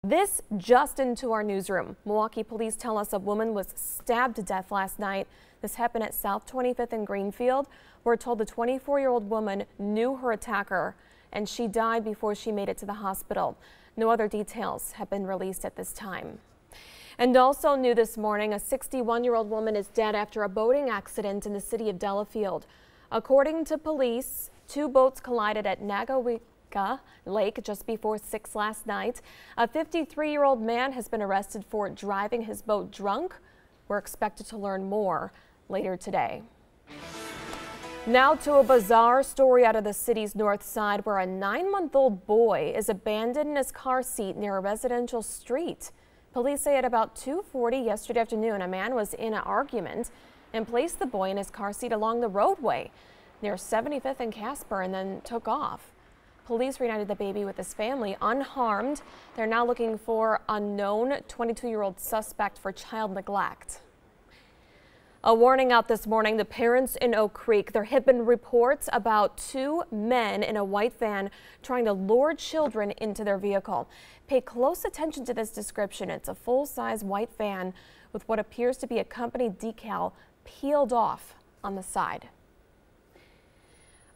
This just into our newsroom. Milwaukee police tell us a woman was stabbed to death last night. This happened at South 25th and Greenfield. We're told the 24-year-old woman knew her attacker and she died before she made it to the hospital. No other details have been released at this time. And also new this morning, a 61-year-old woman is dead after a boating accident in the city of Delafield. According to police, two boats collided at Nagawika Lake just before 6 last night. A 53-year-old man has been arrested for driving his boat drunk. We're expected to learn more later today. Now to a bizarre story out of the city's north side where a 9-month-old boy is abandoned in his car seat near a residential street. Police say at about 2:40 yesterday afternoon, a man was in an argument and placed the boy in his car seat along the roadway near 75th and Casper and then took off. Police reunited the baby with his family unharmed. They're now looking for unknown 22-year-old suspect for child neglect. A warning out this morning, the parents in Oak Creek. There have been reports about two men in a white van trying to lure children into their vehicle. Pay close attention to this description. It's a full-size white van with what appears to be a company decal peeled off on the side.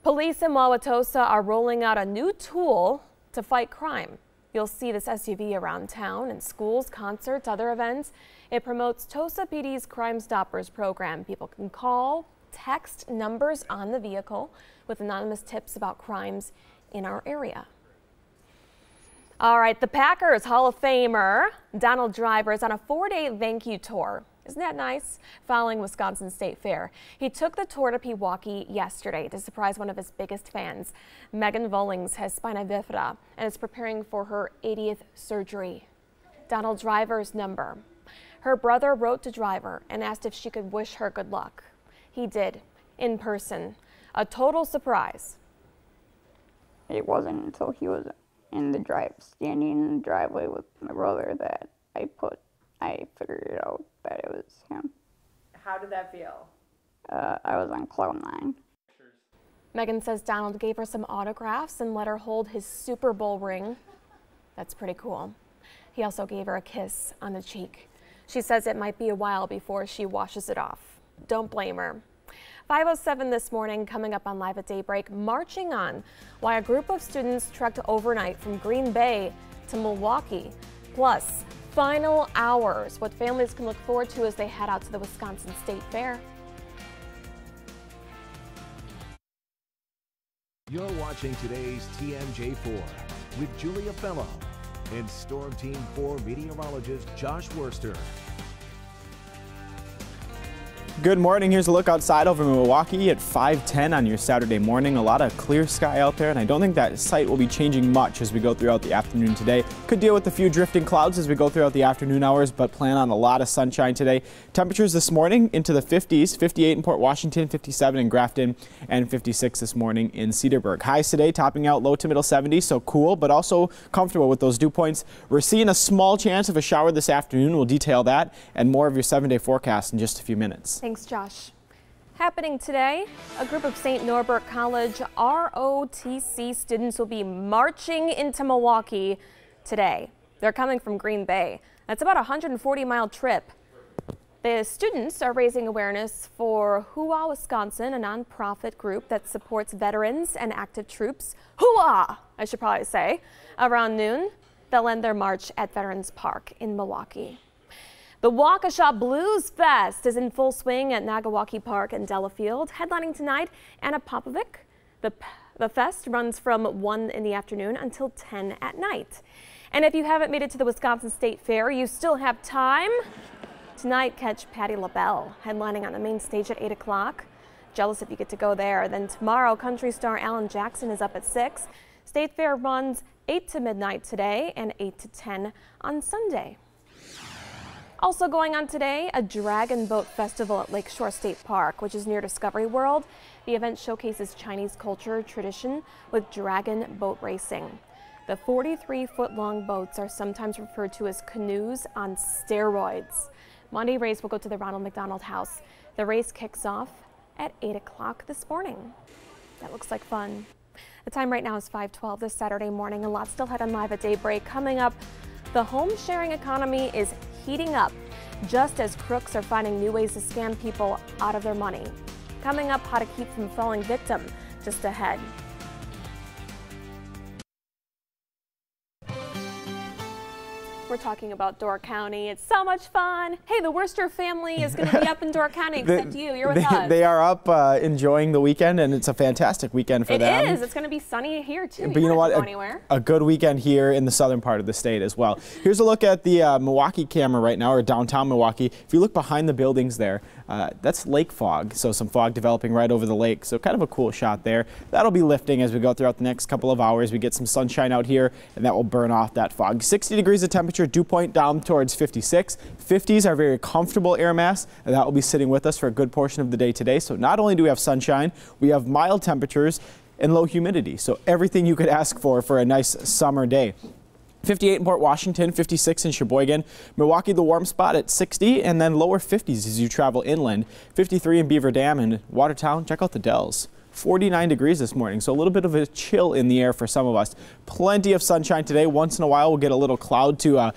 Police in Wauwatosa are rolling out a new tool to fight crime. You'll see this SUV around town in schools, concerts, other events. It promotes Tosa PD's Crime Stoppers program. People can call, text numbers on the vehicle with anonymous tips about crimes in our area. All right, the Packers Hall of Famer Donald Driver is on a 4-day thank you tour. Isn't that nice? Following Wisconsin State Fair. He took the tour to Pewaukee yesterday to surprise one of his biggest fans. Megan Volings has spina bifida and is preparing for her 80th surgery. Donald Driver's number. Her brother wrote to Driver and asked if she could wish her good luck. He did, in person. A total surprise. It wasn't until he was standing in the driveway with my brother that I figured it out that it was him. How did that feel? I was on cloud 9. Megan says Donald gave her some autographs and let her hold his Super Bowl ring. That's pretty cool. He also gave her a kiss on the cheek. She says it might be a while before she washes it off. Don't blame her. 5:07 this morning, coming up on Live at Daybreak, marching on why a group of students trekked overnight from Green Bay to Milwaukee. Plus, final hours, what families can look forward to as they head out to the Wisconsin State Fair. You're watching today's TMJ4 with Julia Fellow and Storm Team 4 meteorologist Josh Worster. Good morning. Here's a look outside over Milwaukee at 5:10 on your Saturday morning. A lot of clear sky out there, and I don't think that sight will be changing much as we go throughout the afternoon today. Could deal with a few drifting clouds as we go throughout the afternoon hours, but plan on a lot of sunshine today. Temperatures this morning into the 50s, 58 in Port Washington, 57 in Grafton, and 56 this morning in Cedarburg. Highs today topping out low to middle 70s, so cool, but also comfortable with those dew points. We're seeing a small chance of a shower this afternoon. We'll detail that and more of your 7-day forecast in just a few minutes. Thanks, Josh. Happening today, a group of St. Norbert College ROTC students will be marching into Milwaukee today. They're coming from Green Bay. That's about a 140-mile trip. The students are raising awareness for Hooah Wisconsin, a nonprofit group that supports veterans and active troops. Hooah, I should probably say. Around noon, they'll end their march at Veterans Park in Milwaukee. The Waukesha Blues Fest is in full swing at Nagawaki Park in Delafield. Headlining tonight, Anna Popovic. The fest runs from 1 in the afternoon until 10 at night. And if you haven't made it to the Wisconsin State Fair, you still have time. Tonight, catch Patti LaBelle headlining on the main stage at 8 o'clock. Jealous if you get to go there. Then tomorrow, country star Alan Jackson is up at 6. State Fair runs 8 to midnight today and 8 to 10 on Sunday. Also going on today, a Dragon Boat Festival at Lakeshore State Park, which is near Discovery World. The event showcases Chinese culture tradition with dragon boat racing. The 43-foot-long boats are sometimes referred to as canoes on steroids. Monday race will go to the Ronald McDonald House. The race kicks off at 8 o'clock this morning. That looks like fun. The time right now is 5:12 this Saturday morning. A lot still ahead on Live at Daybreak. Coming up, The home sharing economy is heating up, just as crooks are finding new ways to scam people out of their money. Coming up, how to keep from falling victim, just ahead. We're talking about Door County. It's so much fun. Hey, the Worcester family is going to be up in Door County, except you're with us. They are up enjoying the weekend, and it's a fantastic weekend for them. It is. It's going to be sunny here, too. But you know what? A good weekend here in the southern part of the state as well. Here's a look at the Milwaukee camera right now, or downtown Milwaukee. If you look behind the buildings there, that's lake fog, so some fog developing right over the lake. So kind of a cool shot there. That'll be lifting as we go throughout the next couple of hours. We get some sunshine out here, and that will burn off that fog. 60 degrees of temperature, dew point down towards 56. 50s are very comfortable air mass, and that will be sitting with us for a good portion of the day today. So not only do we have sunshine, we have mild temperatures and low humidity. So everything you could ask for a nice summer day. 58 in Port Washington, 56 in Sheboygan. Milwaukee, the warm spot at 60, and then lower 50s as you travel inland. 53 in Beaver Dam and Watertown. Check out the Dells. 49 degrees this morning, so a little bit of a chill in the air for some of us. Plenty of sunshine today. Once in a while, we'll get a little cloud to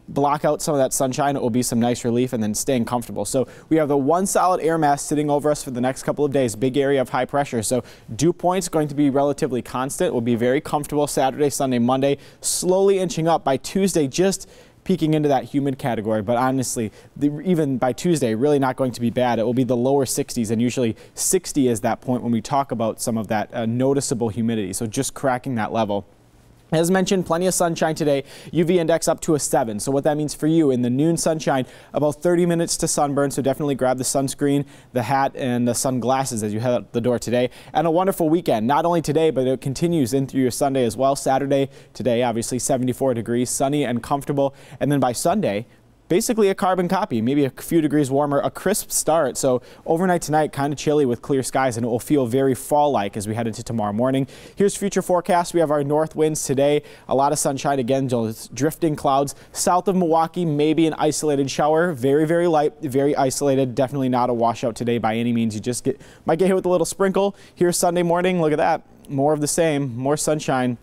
block out some of that sunshine. It will be some nice relief and then staying comfortable. So we have the one solid air mass sitting over us for the next couple of days. Big area of high pressure. So dew points going to be relatively constant. We'll be very comfortable Saturday, Sunday, Monday, slowly inching up by Tuesday, just peeking into that humid category. But honestly, even by Tuesday, really not going to be bad. It will be the lower 60s, and usually 60 is that point when we talk about some of that noticeable humidity. So just cracking that level. As mentioned, plenty of sunshine today. UV index up to a 7. So what that means for you in the noon sunshine, about 30 minutes to sunburn. So definitely grab the sunscreen, the hat, and the sunglasses as you head out the door today. And a wonderful weekend. Not only today, but it continues in through your Sunday as well. Saturday, today, obviously 74 degrees, sunny and comfortable. And then by Sunday, basically a carbon copy, maybe a few degrees warmer, a crisp start. So overnight tonight, kind of chilly with clear skies, and it will feel very fall-like as we head into tomorrow morning. Here's future forecast. We have our north winds today. A lot of sunshine again, just drifting clouds. South of Milwaukee, maybe an isolated shower. Very, very light, very isolated. Definitely not a washout today by any means. You just might get hit with a little sprinkle. Here's Sunday morning. Look at that. More of the same, more sunshine,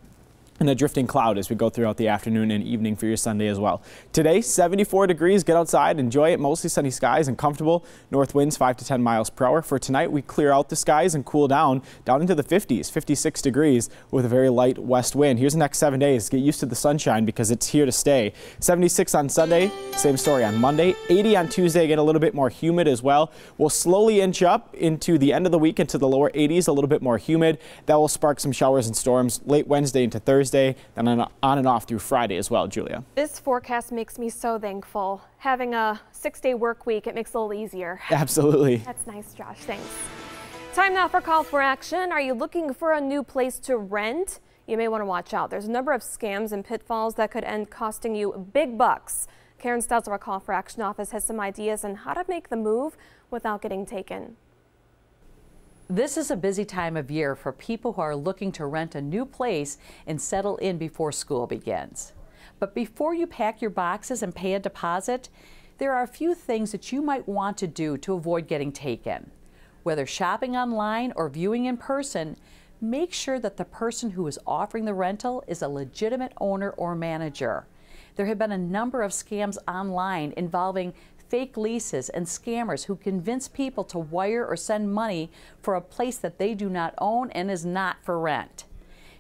and a drifting cloud as we go throughout the afternoon and evening for your Sunday as well. Today, 74 degrees. Get outside, enjoy it. Mostly sunny skies and comfortable. North winds 5 to 10 miles per hour. For tonight, we clear out the skies and cool down into the 50s, 56 degrees with a very light west wind. Here's the next 7 days. Get used to the sunshine because it's here to stay. 76 on Sunday, same story on Monday. 80 on Tuesday, get a little bit more humid as well. We'll slowly inch up into the end of the week into the lower 80s, a little bit more humid. That will spark some showers and storms late Wednesday into Thursday. And on and off through Friday as well, Julia. This forecast makes me so thankful. Having a 6-day work week, it makes it a little easier. Absolutely. That's nice, Josh. Thanks. Time now for Call for Action. Are you looking for a new place to rent? You may want to watch out. There's a number of scams and pitfalls that could end costing you big bucks. Karen Stiles of our Call for Action office has some ideas on how to make the move without getting taken. This is a busy time of year for people who are looking to rent a new place and settle in before school begins. But before you pack your boxes and pay a deposit, there are a few things that you might want to do to avoid getting taken. Whether shopping online or viewing in person, make sure that the person who is offering the rental is a legitimate owner or manager. There have been a number of scams online involving fake leases and scammers who convince people to wire or send money for a place that they do not own and is not for rent.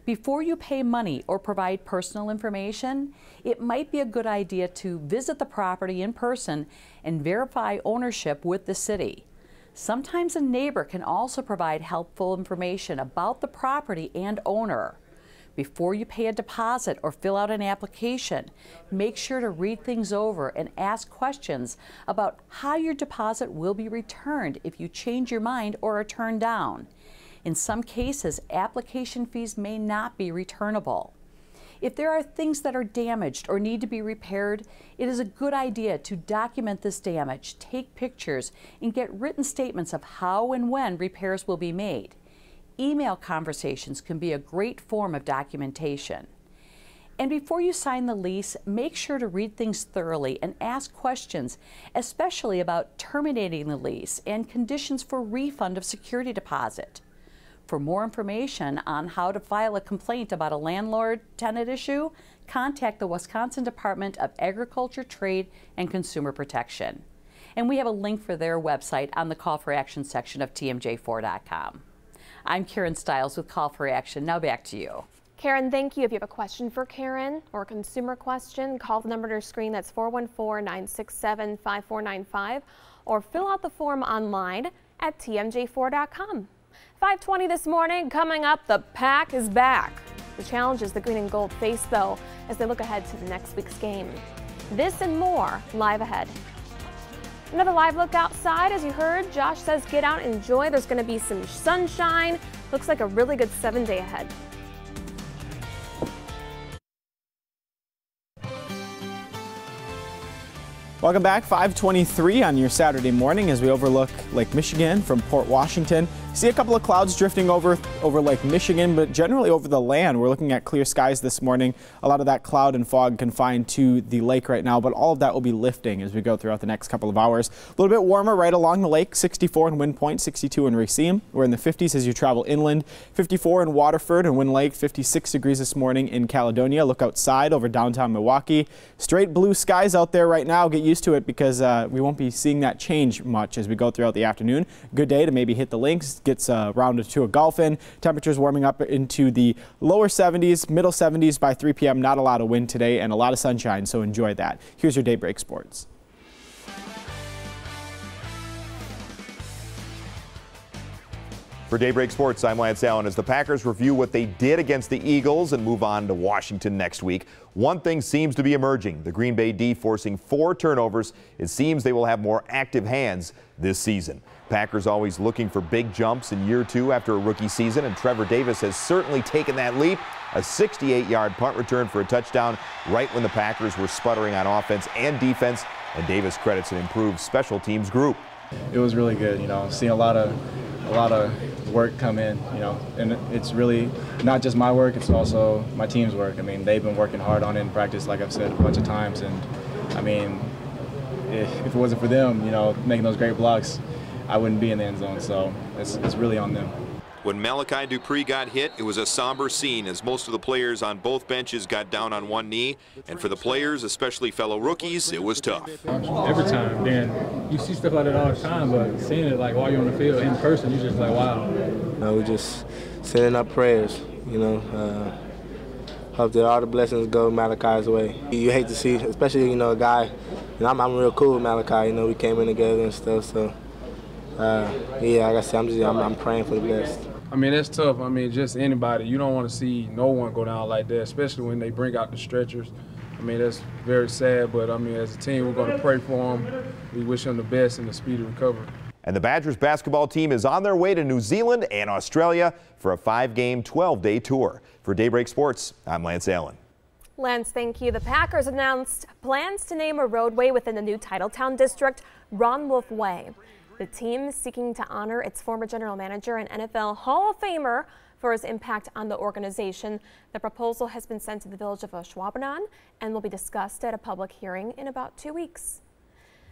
Before you pay money or provide personal information, it might be a good idea to visit the property in person and verify ownership with the city. Sometimes a neighbor can also provide helpful information about the property and owner. Before you pay a deposit or fill out an application, make sure to read things over and ask questions about how your deposit will be returned if you change your mind or are turned down. In some cases, application fees may not be returnable. If there are things that are damaged or need to be repaired, it is a good idea to document this damage, take pictures, and get written statements of how and when repairs will be made. Email conversations can be a great form of documentation. And before you sign the lease, make sure to read things thoroughly and ask questions, especially about terminating the lease and conditions for refund of security deposit. For more information on how to file a complaint about a landlord-tenant issue, contact the Wisconsin Department of Agriculture, Trade, and Consumer Protection. And we have a link for their website on the Call for Action section of TMJ4.com. I'm Karen Stiles with Call for Action. Now back to you. Karen, thank you. If you have a question for Karen or a consumer question, call the number on your screen. That's 414-967-5495, or fill out the form online at TMJ4.com. 5:20 this morning. Coming up, the Pack is back. The challenge is the green and gold face, though, as they look ahead to the next week's game. This and more live ahead. Another live look outside. As you heard, Josh says get out and enjoy. There's going to be some sunshine. Looks like a really good 7-day ahead. Welcome back, 5:23 on your Saturday morning as we overlook Lake Michigan from Port Washington. See a couple of clouds drifting over Lake Michigan, but generally over the land. We're looking at clear skies this morning. A lot of that cloud and fog confined to the lake right now, but all of that will be lifting as we go throughout the next couple of hours. A little bit warmer right along the lake, 64 in Wind Point, 62 in Racine. We're in the 50s as you travel inland, 54 in Waterford and Wind Lake, 56 degrees this morning in Caledonia. Look outside over downtown Milwaukee. Straight blue skies out there right now. Get used to it because we won't be seeing that change much as we go throughout the afternoon. Good day to maybe hit the links, gets a round or two of golf in. Temperatures warming up into the lower 70s, middle 70s by 3 p.m. Not a lot of wind today and a lot of sunshine, so enjoy that. Here's your Daybreak Sports. For Daybreak Sports, I'm Lance Allen. As the Packers review what they did against the Eagles and move on to Washington next week, one thing seems to be emerging. The Green Bay D forcing 4 turnovers. It seems they will have more active hands this season. Packers always looking for big jumps in year 2 after a rookie season, and Trevor Davis has certainly taken that leap. A 68-yard punt return for a touchdown right when the Packers were sputtering on offense and defense, and Davis credits an improved special teams group. It was really good, seeing a lot of work come in, and it's really not just my work, it's also my team's work. I mean, they've been working hard on it in practice, like I've said a bunch of times, and I mean, if it wasn't for them, making those great blocks, I wouldn't be in the end zone, so it's really on them. When Malachi Dupree got hit, it was a somber scene as most of the players on both benches got down on one knee. And for the players, especially fellow rookies, it was tough. Every time, Dan, you see stuff like that all the time, but seeing it like while you're on the field in person, you're just like, wow. We just sending up prayers, hope that all the blessings go Malachi's way. You hate to see, especially, a guy, and I'm real cool with Malachi, we came in together and stuff, so. Yeah, like I said, I'm praying for the best. I mean, that's tough. I mean, just anybody. You don't want to see no one go down like that, especially when they bring out the stretchers. I mean, that's very sad, but I mean, as a team, we're going to pray for him. We wish him the best and a speedy recovery. And the Badgers basketball team is on their way to New Zealand and Australia for a 5-game, 12-day tour. For Daybreak Sports, I'm Lance Allen. Lance, thank you. The Packers announced plans to name a roadway within the new Titletown district Ron Wolf Way. The team is seeking to honor its former general manager and NFL Hall of Famer for his impact on the organization. The proposal has been sent to the village of Ashwaubenon and will be discussed at a public hearing in about 2 weeks.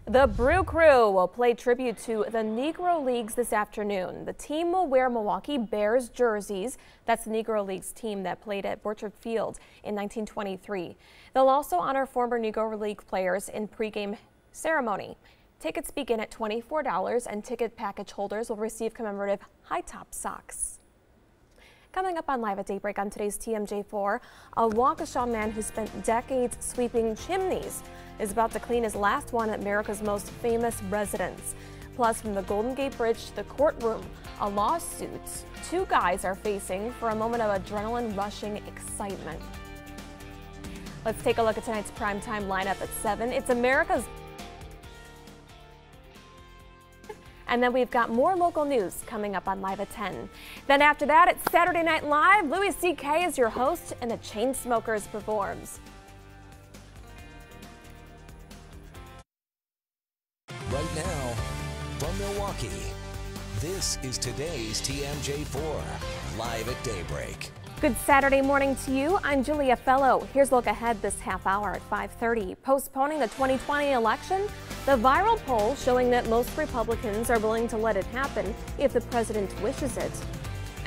The Brew Crew will play tribute to the Negro Leagues this afternoon. The team will wear Milwaukee Bears jerseys. That's the Negro Leagues team that played at Borchard Field in 1923. They'll also honor former Negro League players in pregame ceremony. Tickets begin at $24, and ticket package holders will receive commemorative high-top socks. Coming up on Live at Daybreak on today's TMJ4, a Waukesha man who spent decades sweeping chimneys is about to clean his last one at America's most famous residence. Plus, from the Golden Gate Bridge to the courtroom, a lawsuit 2 guys are facing for a moment of adrenaline-rushing excitement. Let's take a look at tonight's primetime lineup at 7. It's America's. And then we've got more local news coming up on Live at 10. Then after that, it's Saturday Night Live. Louis C.K. is your host, and the Chainsmokers performs. Right now, from Milwaukee, this is today's TMJ4, Live at Daybreak. Good Saturday morning to you. I'm Julia Fellow. Here's a look ahead this half hour at 5:30. Postponing the 2020 election, the viral poll showing that most Republicans are willing to let it happen if the president wishes it.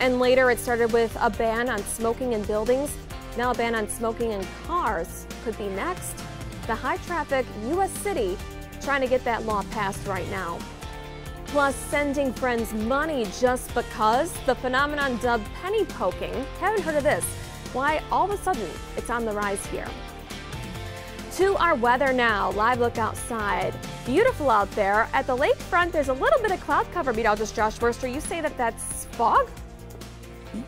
And later, it started with a ban on smoking in buildings. Now a ban on smoking in cars could be next. The high-traffic U.S. city trying to get that law passed right now. Plus, sending friends money just because, the phenomenon dubbed penny poking. Haven't heard of this. Why all of a sudden it's on the rise here. To our weather now. Live look outside. Beautiful out there. At the lakefront, there's a little bit of cloud cover. Meteorologist Josh Worster, you say that that's fog?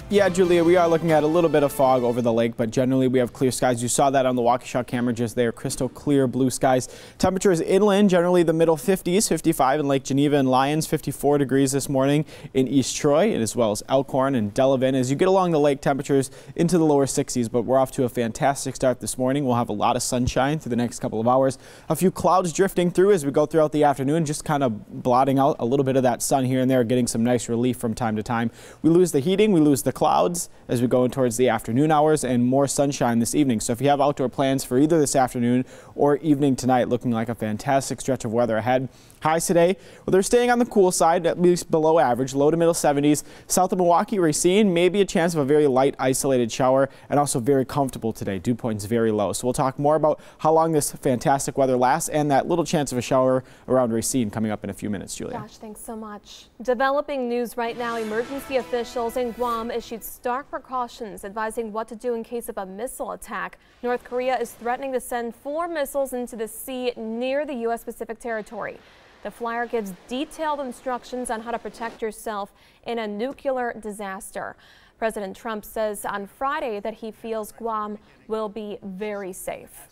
Yeah, Julia, we are looking at a little bit of fog over the lake, but generally we have clear skies. You saw that on the Waukesha camera just there, crystal clear blue skies. Temperatures inland, generally the middle 50s, 55 in Lake Geneva and Lyons, 54 degrees this morning in East Troy, as well as Elkhorn and Delavan. As you get along the lake, temperatures into the lower 60s, but we're off to a fantastic start this morning. We'll have a lot of sunshine through the next couple of hours. A few clouds drifting through as we go throughout the afternoon, just kind of blotting out a little bit of that sun here and there, getting some nice relief from time to time. We lose the heating, we lose the clouds as we go in towards the afternoon hours, and more sunshine this evening. So if you have outdoor plans for either this afternoon or evening tonight, looking like a fantastic stretch of weather ahead. Highs today, well, they're staying on the cool side, at least below average, low to middle 70s. South of Milwaukee, Racine, maybe a chance of a very light isolated shower, and also very comfortable today. Dew points very low. So we'll talk more about how long this fantastic weather lasts and that little chance of a shower around Racine coming up in a few minutes, Julia. Josh, thanks so much. Developing news right now. Emergency officials in Guam issued stark precautions advising what to do in case of a missile attack. North Korea is threatening to send 4 missiles into the sea near the U.S. Pacific territory. The flyer gives detailed instructions on how to protect yourself in a nuclear disaster. President Trump says on Friday that he feels Guam will be very safe.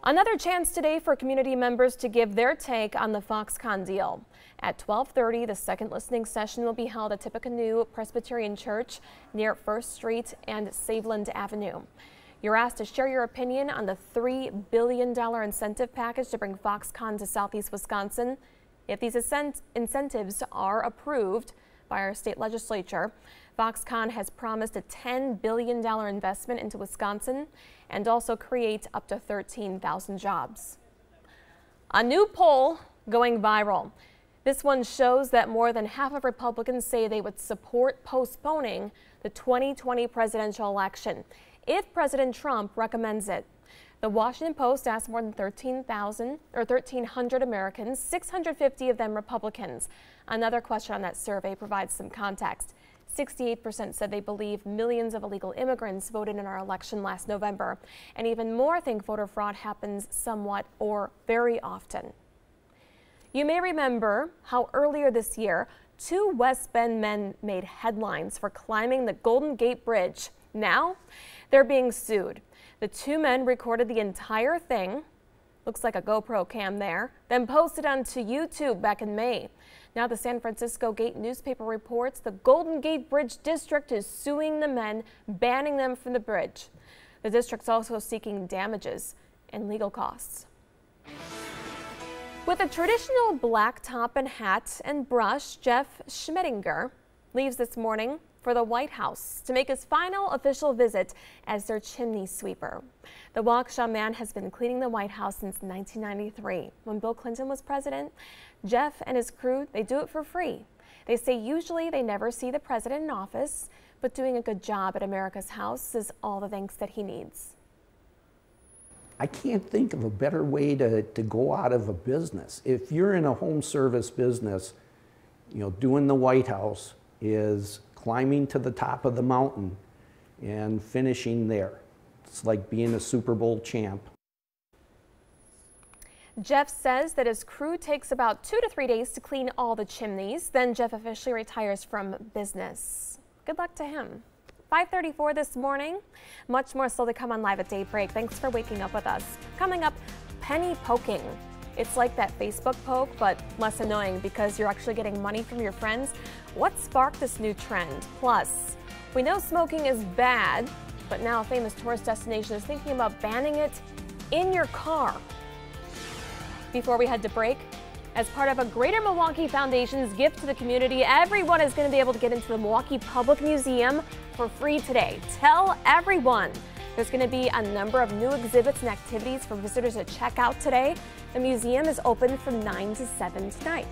Another chance today for community members to give their take on the Foxconn deal. At 12:30, the second listening session will be held at Tippecanoe Presbyterian Church near 1st Street and Saveland Avenue. You're asked to share your opinion on the $3 billion incentive package to bring Foxconn to Southeast Wisconsin. If these incentives are approved by our state legislature, Foxconn has promised a $10 billion investment into Wisconsin and also create up to 13,000 jobs. A new poll going viral. This one shows that more than half of Republicans say they would support postponing the 2020 presidential election if President Trump recommends it. The Washington Post asked more than 1,300 Americans, 650 of them Republicans. Another question on that survey provides some context. 68% said they believe millions of illegal immigrants voted in our election last November, and even more think voter fraud happens somewhat or very often. You may remember how earlier this year, 2 West Bend men made headlines for climbing the Golden Gate Bridge. Now, they're being sued. The 2 men recorded the entire thing, looks like a GoPro cam there, then posted onto YouTube back in May. Now the San Francisco Gate newspaper reports the Golden Gate Bridge District is suing the men, banning them from the bridge. The district's also seeking damages and legal costs. With a traditional black top and hat and brush, Jeff Schmettinger leaves this morning for the White House to make his final official visit as their chimney sweeper. The Waukesha man has been cleaning the White House since 1993. When Bill Clinton was president, Jeff and his crew, they do it for free. They say usually they never see the president in office, but doing a good job at America's house is all the thanks that he needs. I can't think of a better way to go out of a business. If you're in a home service business, you know, doing the White House is climbing to the top of the mountain and finishing there. It's like being a Super Bowl champ. Jeff says that his crew takes about 2 to 3 days to clean all the chimneys. Then Jeff officially retires from business. Good luck to him. 5:34 this morning. Much more still to come on Live at Daybreak. Thanks for waking up with us. Coming up, penny poking. It's like that Facebook poke, but less annoying because you're actually getting money from your friends. What sparked this new trend? Plus, we know smoking is bad, but now a famous tourist destination is thinking about banning it in your car. Before we head to break, as part of a Greater Milwaukee Foundation's gift to the community, everyone is going to be able to get into the Milwaukee Public Museum for free today. Tell everyone. There's going to be a number of new exhibits and activities for visitors to check out today. The museum is open from 9 to 7 tonight.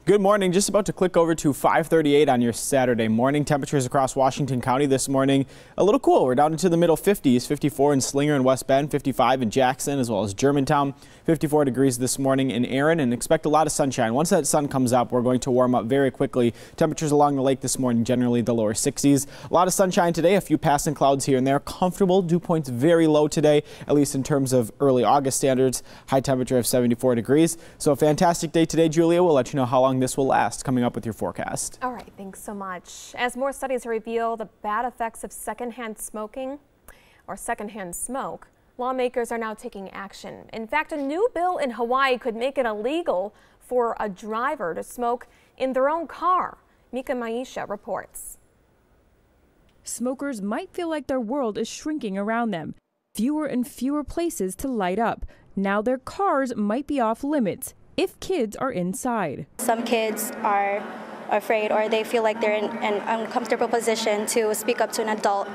Good morning. Just about to click over to 538 on your Saturday morning. Temperatures across Washington County this morning a little cool. We're down into the middle 50s, 54 in Slinger and West Bend, 55 in Jackson as well as Germantown, 54 degrees this morning in Erin, and expect a lot of sunshine. Once that sun comes up, we're going to warm up very quickly. Temperatures along the lake this morning generally the lower 60s. A lot of sunshine today, a few passing clouds here and there. Comfortable. Dew points very low today, at least in terms of early August standards. High temperature of 74 degrees. So a fantastic day today, Julia. We'll let you know how long this will last coming up with your forecast. All right, thanks so much. As more studies reveal the bad effects of secondhand smoking or secondhand smoke, lawmakers are now taking action. In fact, a new bill in Hawaii could make it illegal for a driver to smoke in their own car. Mika Maisha reports. Smokers might feel like their world is shrinking around them. Fewer and fewer places to light up. Now their cars might be off limits if kids are inside. Some kids are afraid, or they feel like they're in an uncomfortable position to speak up to an adult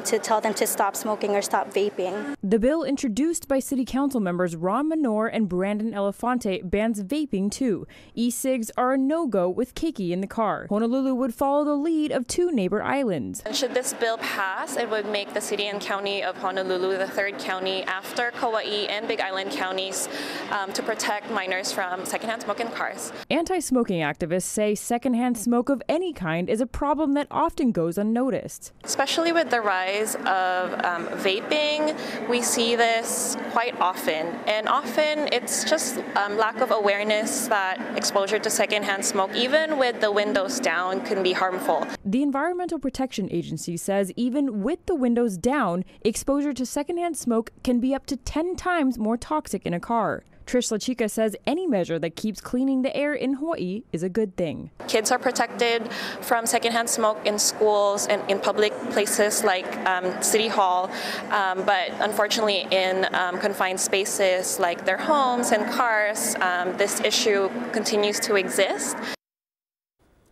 to tell them to stop smoking or stop vaping. The bill introduced by City Council members Ron Menor and Brandon Elefante bans vaping too. E-cigs are a no-go with Keiki in the car. Honolulu would follow the lead of two neighbor islands. And should this bill pass, it would make the city and county of Honolulu the third county after Kauai and Big Island counties to protect minors from secondhand smoke in cars. Anti-smoking activists say secondhand smoke of any kind is a problem that often goes unnoticed. Especially with the rise of vaping, we see this quite often. And often it's just lack of awareness that exposure to secondhand smoke, even with the windows down, can be harmful. The Environmental Protection Agency says even with the windows down, exposure to secondhand smoke can be up to 10 times more toxic in a car. Trish LaChica says any measure that keeps cleaning the air in Hawaii is a good thing. Kids are protected from secondhand smoke in schools and in public places like City Hall, but unfortunately in confined spaces like their homes and cars, this issue continues to exist.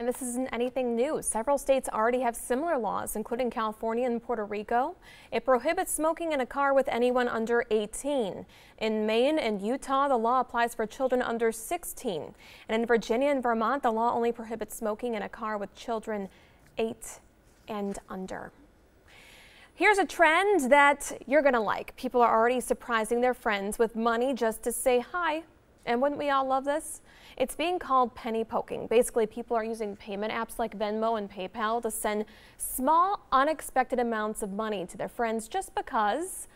And this isn't anything new. Several states already have similar laws, including California and Puerto Rico. It prohibits smoking in a car with anyone under 18. In Maine and Utah, the law applies for children under 16. And in Virginia and Vermont, the law only prohibits smoking in a car with children 8 and under. Here's a trend that you're going to like. People are already surprising their friends with money just to say hi. And wouldn't we all love this? It's being called penny poking. Basically, people are using payment apps like Venmo and PayPal to send small, unexpected amounts of money to their friends just because.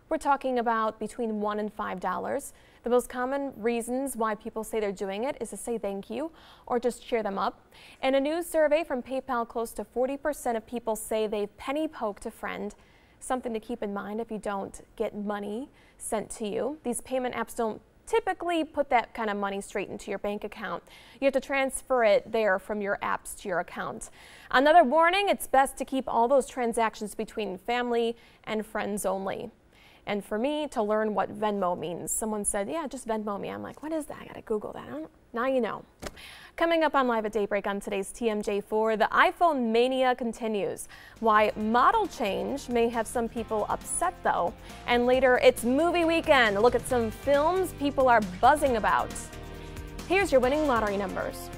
We're talking about between $1 and $5. The most common reasons why people say they're doing it is to say thank you or just cheer them up. In a new survey from PayPal, close to 40% of people say they've penny poked a friend. Something to keep in mind if you don't get money sent to you. These payment apps don't typically put that kind of money straight into your bank account. You have to transfer it there from your apps to your account. Another warning, it's best to keep all those transactions between family and friends only. And for me to learn what Venmo means, someone said, yeah, just Venmo me. I'm like, what is that? I gotta Google that. Now you know. Coming up on Live at Daybreak on today's TMJ4, the iPhone mania continues. Why model change may have some people upset though. And later, it's movie weekend. Look at some films people are buzzing about. Here's your winning lottery numbers.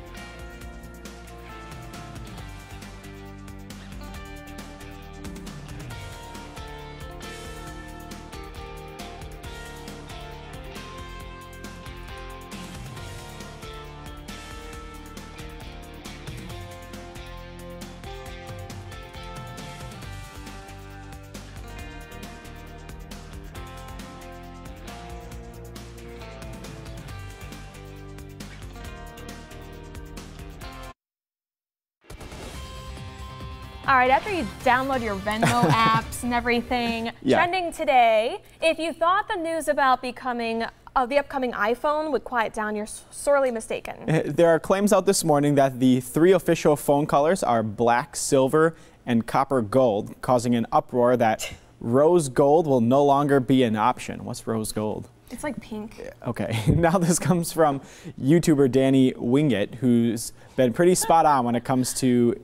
All right, after you download your Venmo apps and everything, trending today, if you thought the news about the upcoming iPhone would quiet down, you're sorely mistaken. There are claims out this morning that the 3 official phone colors are black, silver, and copper gold, causing an uproar that rose gold will no longer be an option. What's rose gold? It's like pink. Okay, now this comes from YouTuber Danny Wingett, who's been pretty spot on when it comes to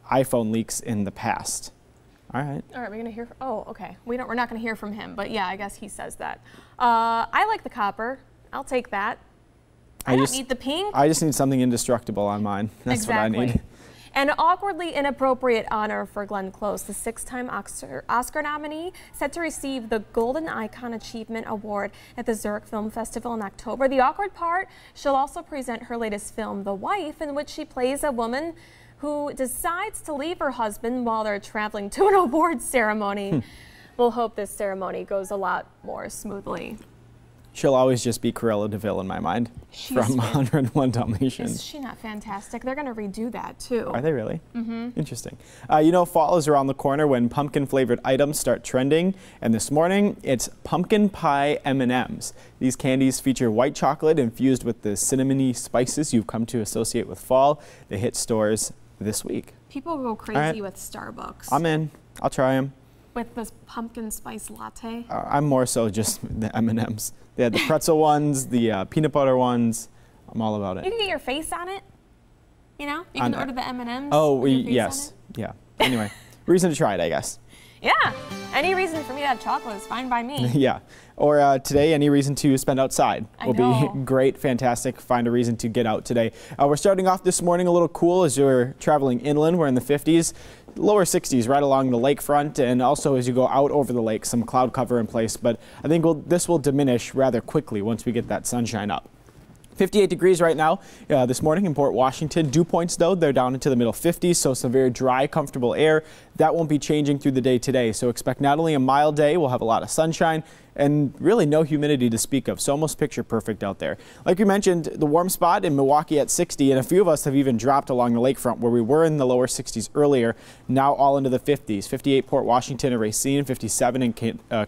iPhone leaks in the past. All right. All right, we're gonna hear. Oh, okay. We're not gonna hear from him, but yeah, I guess he says that. I like the copper. I'll take that. I don't need the pink. I just need something indestructible on mine. That's exactly. what I need. An awkwardly inappropriate honor for Glenn Close, the 6-time Oscar nominee, set to receive the Golden Icon Achievement Award at the Zurich Film Festival in October. The awkward part, she'll also present her latest film, The Wife, in which she plays a woman who decides to leave her husband while they're traveling to an awards ceremony. We'll hope this ceremony goes a lot more smoothly. She'll always just be Cruella de Vil in my mind from 101 Dalmatians. Is she not fantastic? They're going to redo that too. Are they really? Mm-hmm. Interesting. You know, fall is around the corner when pumpkin-flavored items start trending, and this morning it's pumpkin pie M&Ms. These candies feature white chocolate infused with the cinnamony spices you've come to associate with fall. They hit stores this week. People go crazy with Starbucks. I'm in. I'll try them. With this pumpkin spice latte? I'm more so just the M&Ms. They had the pretzel ones, the peanut butter ones. I'm all about it. You can get your face on it. You know, you can order the M&Ms. Oh, yes. Yeah. Anyway, reason to try it, I guess. Yeah. Any reason for me to have chocolate is fine by me. Yeah. Or today, any reason to spend outside will be great, fantastic. Find a reason to get out today. We're starting off this morning a little cool as you're traveling inland. We're in the 50s. Lower 60s right along the lakefront, and also as you go out over the lake, some cloud cover in place, but I think this will diminish rather quickly once we get that sunshine up. 58 degrees right now this morning in Port Washington. Dew points, though, they're down into the middle 50s, so some very dry, comfortable air. That won't be changing through the day today, so expect not only a mild day, we'll have a lot of sunshine, and really no humidity to speak of, so almost picture perfect out there. Like we mentioned, the warm spot in Milwaukee at 60, and a few of us have even dropped along the lakefront where we were in the lower 60s earlier, now all into the 50s. 58 Port Washington and Racine, 57 in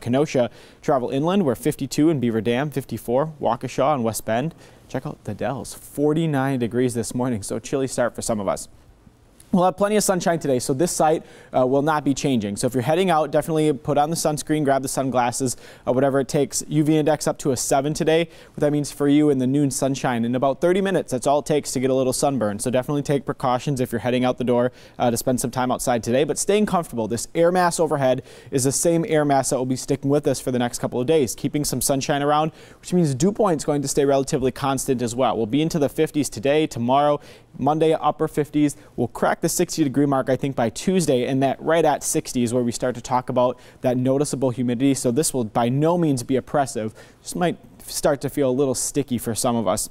Kenosha. Travel inland, we're 52 in Beaver Dam, 54 Waukesha and West Bend. Check out the Dells, 49 degrees this morning, so chilly start for some of us. We'll have plenty of sunshine today, so this site will not be changing. So if you're heading out, definitely put on the sunscreen, grab the sunglasses, whatever it takes. UV index up to a 7 today. What that means for you in the noon sunshine in about 30 minutes, that's all it takes to get a little sunburn. So definitely take precautions if you're heading out the door to spend some time outside today. But staying comfortable. This air mass overhead is the same air mass that will be sticking with us for the next couple of days, keeping some sunshine around, which means dew point is going to stay relatively constant as well. We'll be into the 50s today, tomorrow, Monday, upper 50s. We'll crack the 60-degree mark, I think, by Tuesday, and that right at 60 is where we start to talk about that noticeable humidity. So this will by no means be oppressive. Just might start to feel a little sticky for some of us.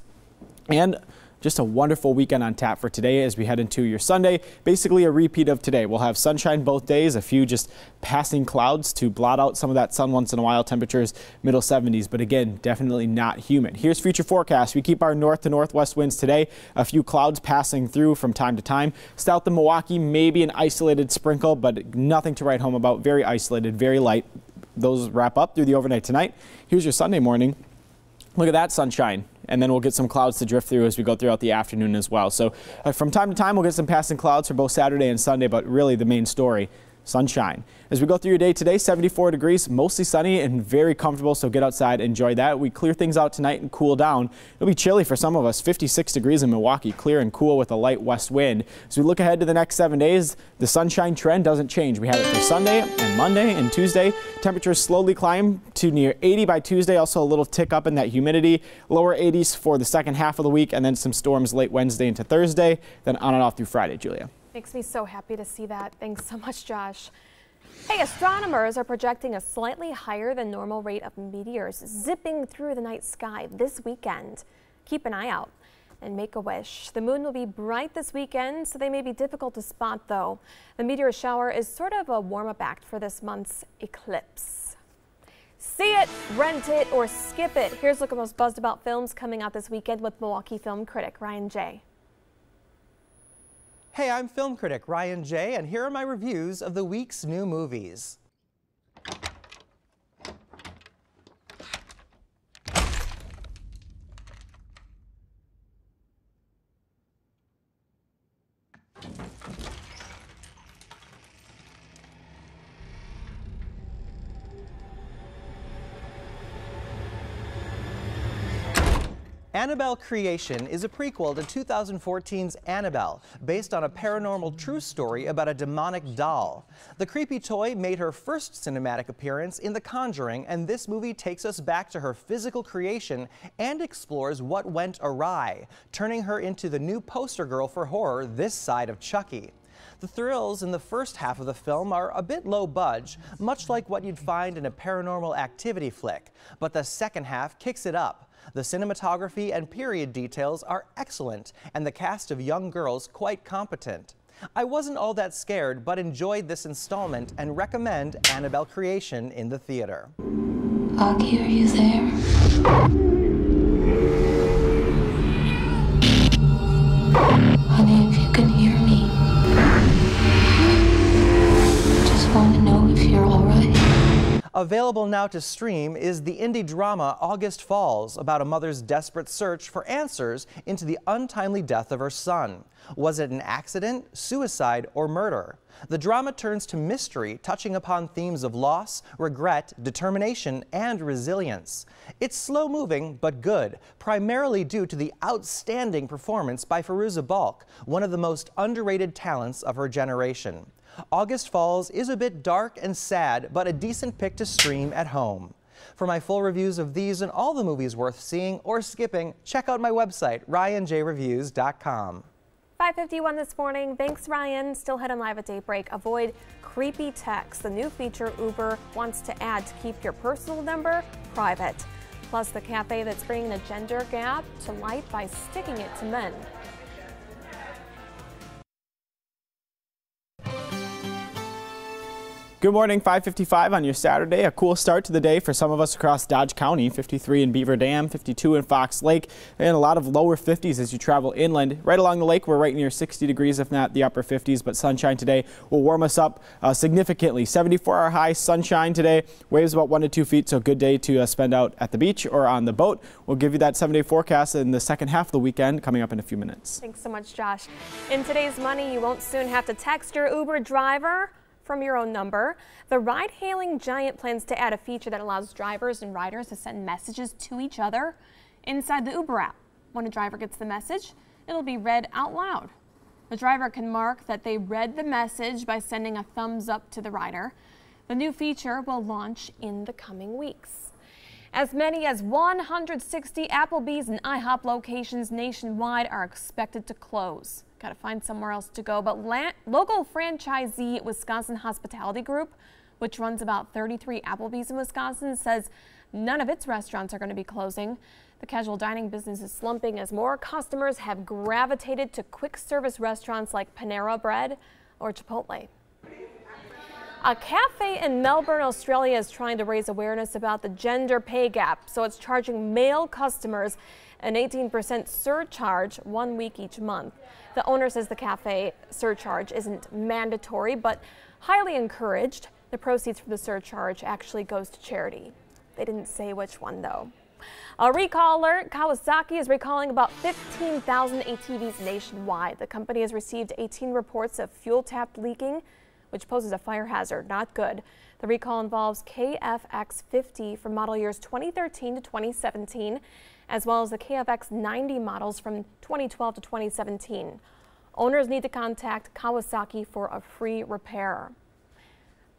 And just a wonderful weekend on tap for today as we head into your Sunday. Basically a repeat of today. We'll have sunshine both days, a few just passing clouds to blot out some of that sun once in a while. Temperatures middle 70s, but again, definitely not humid. Here's future forecast. We keep our north to northwest winds today. A few clouds passing through from time to time. South of Milwaukee, maybe an isolated sprinkle, but nothing to write home about. Very isolated, very light. Those wrap up through the overnight tonight. Here's your Sunday morning. Look at that sunshine, and then we'll get some clouds to drift through as we go throughout the afternoon as well. So from time to time, we'll get some passing clouds for both Saturday and Sunday, but really the main story, sunshine. As we go through your day today, 74 degrees, mostly sunny and very comfortable, so get outside, enjoy that. We clear things out tonight and cool down. It'll be chilly for some of us, 56 degrees in Milwaukee, clear and cool with a light west wind. As we look ahead to the next 7 days, the sunshine trend doesn't change. We have it for Sunday and Monday and Tuesday. Temperatures slowly climb to near 80 by Tuesday, also a little tick up in that humidity. Lower 80s for the second half of the week, and then some storms late Wednesday into Thursday, then on and off through Friday. Julia. Makes me so happy to see that. Thanks so much, Josh. Hey, astronomers are projecting a slightly higher than normal rate of meteors zipping through the night sky this weekend. Keep an eye out and make a wish. The moon will be bright this weekend, so they may be difficult to spot, though. The meteor shower is sort of a warm-up act for this month's eclipse. See it, rent it, or skip it. Here's a look at most buzzed about films coming out this weekend with Milwaukee film critic Ryan J. Hey, I'm film critic Ryan J, and here are my reviews of the week's new movies. Annabelle Creation is a prequel to 2014's Annabelle, based on a paranormal true story about a demonic doll. The creepy toy made her first cinematic appearance in The Conjuring, and this movie takes us back to her physical creation and explores what went awry, turning her into the new poster girl for horror this side of Chucky. The thrills in the first half of the film are a bit low budge, much like what you'd find in a Paranormal Activity flick, but the second half kicks it up. The cinematography and period details are excellent, and the cast of young girls quite competent. I wasn't all that scared, but enjoyed this installment and recommend Annabelle Creation in the theater. Augie, are you there? Honey, if you can hear me, just want to know if you're all right. Available now to stream is the indie drama August Falls, about a mother's desperate search for answers into the untimely death of her son. Was it an accident, suicide, or murder? The drama turns to mystery, touching upon themes of loss, regret, determination, and resilience. It's slow-moving but good, primarily due to the outstanding performance by Fairuza Balk, one of the most underrated talents of her generation. August Falls is a bit dark and sad, but a decent pick to stream at home. For my full reviews of these and all the movies worth seeing or skipping, check out my website, ryanjreviews.com. 5:51 this morning. Thanks, Ryan. Still heading live at daybreak. Avoid creepy texts. The new feature Uber wants to add to keep your personal number private. Plus, the cafe that's bringing the gender gap to light by sticking it to men. Good morning, 5:55 on your Saturday. A cool start to the day for some of us across Dodge County. 53 in Beaver Dam, 52 in Fox Lake, and a lot of lower 50s as you travel inland. Right along the lake, we're right near 60 degrees, if not the upper 50s, but sunshine today will warm us up significantly. 74-hour high sunshine today, waves about 1 to 2 feet, so good day to spend out at the beach or on the boat. We'll give you that 7-day forecast in the second half of the weekend coming up in a few minutes. Thanks so much, Josh. In today's money, you won't soon have to text your Uber driver from your own number. The ride-hailing giant plans to add a feature that allows drivers and riders to send messages to each other inside the Uber app. When a driver gets the message, it'll be read out loud. The driver can mark that they read the message by sending a thumbs up to the rider. The new feature will launch in the coming weeks. As many as 160 Applebee's and IHOP locations nationwide are expected to close. Got to find somewhere else to go, but local franchisee Wisconsin Hospitality Group, which runs about 33 Applebee's in Wisconsin, says none of its restaurants are going to be closing. The casual dining business is slumping as more customers have gravitated to quick service restaurants like Panera Bread or Chipotle. A cafe in Melbourne, Australia is trying to raise awareness about the gender pay gap, so it's charging male customers an 18% surcharge 1 week each month. The owner says the cafe surcharge isn't mandatory, but highly encouraged. The proceeds from the surcharge actually goes to charity. They didn't say which one, though. A recall alert. Kawasaki is recalling about 15,000 ATVs nationwide. The company has received 18 reports of fuel tap leaking, which poses a fire hazard. Not good. The recall involves KFX 50 from model years 2013 to 2017, as well as the KFX 90 models from 2012 to 2017. Owners need to contact Kawasaki for a free repair.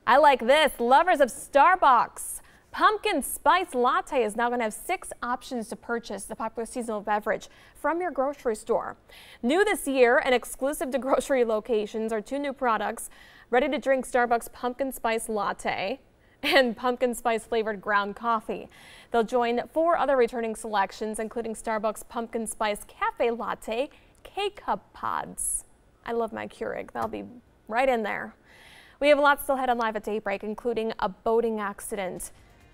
I like this. Lovers of Starbucks. Pumpkin Spice Latte is now going to have 6 options to purchase the popular seasonal beverage from your grocery store. New this year and exclusive to grocery locations are 2 new products: ready-to-drink Starbucks Pumpkin Spice Latte and pumpkin spice flavored ground coffee. They'll join 4 other returning selections, including Starbucks Pumpkin Spice Cafe Latte K-Cup Pods. I love my Keurig. That'll be right in there. We have a lot still ahead on Live at Daybreak, including a boating accident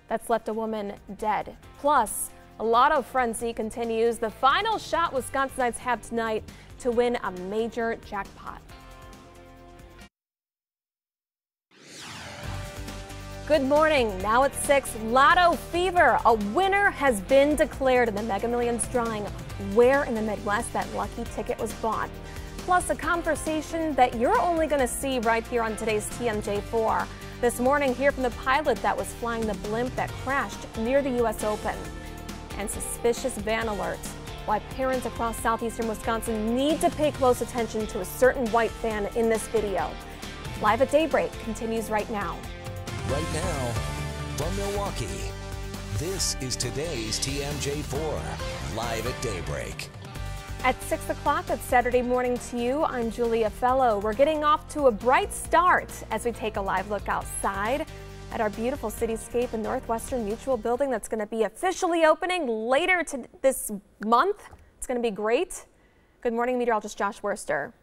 that's left a woman dead. Plus, a lotto frenzy continues. The final shot Wisconsinites have tonight to win a major jackpot. Good morning. Now at 6, Lotto Fever. A winner has been declared in the Mega Millions drawing. Where in the Midwest that lucky ticket was bought. Plus a conversation that you're only going to see right here on today's TMJ4. This morning, hear from the pilot that was flying the Blimp that crashed near the U.S. Open. And suspicious van alert why parents across southeastern Wisconsin need to pay close attention to a certain white van in this video. Live at Daybreak continues right now. Right now, from Milwaukee, this is today's TMJ4, live at Daybreak. At 6 o'clock, it's Saturday morning to you. I'm Julia Fellow. We're getting off to a bright start as we take a live look outside at our beautiful cityscape in Northwestern Mutual building that's going to be officially opening later this month. It's going to be great. Good morning, meteorologist Josh Worster.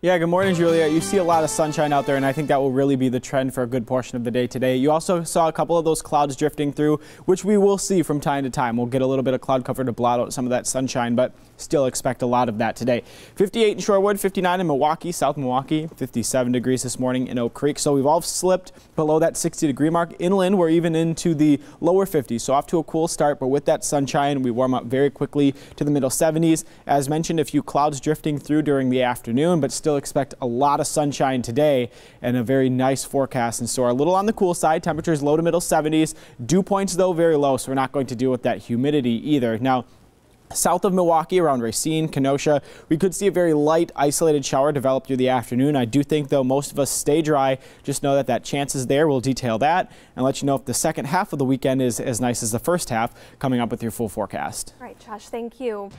Yeah, good morning, Julia. You see a lot of sunshine out there, and I think that will really be the trend for a good portion of the day today. You also saw a couple of those clouds drifting through, which we will see from time to time. We'll get a little bit of cloud cover to blot out some of that sunshine, but still expect a lot of that today. 58 in Shorewood, 59 in Milwaukee, South Milwaukee, 57 degrees this morning in Oak Creek. So we've all slipped below that 60-degree mark. Inland, we're even into the lower 50s, so off to a cool start, but with that sunshine, we warm up very quickly to the middle 70s. As mentioned, a few clouds drifting through during the afternoon, but still expect a lot of sunshine today and a very nice forecast in store. A little on the cool side, temperatures low to middle 70s. Dew points, though, very low, so we're not going to deal with that humidity either. Now, south of Milwaukee, around Racine, Kenosha, we could see a very light, isolated shower develop through the afternoon. I do think, though, most of us stay dry. Just know that chance is there. We'll detail that and let you know if the second half of the weekend is as nice as the first half, coming up with your full forecast. All right, Josh, thank you.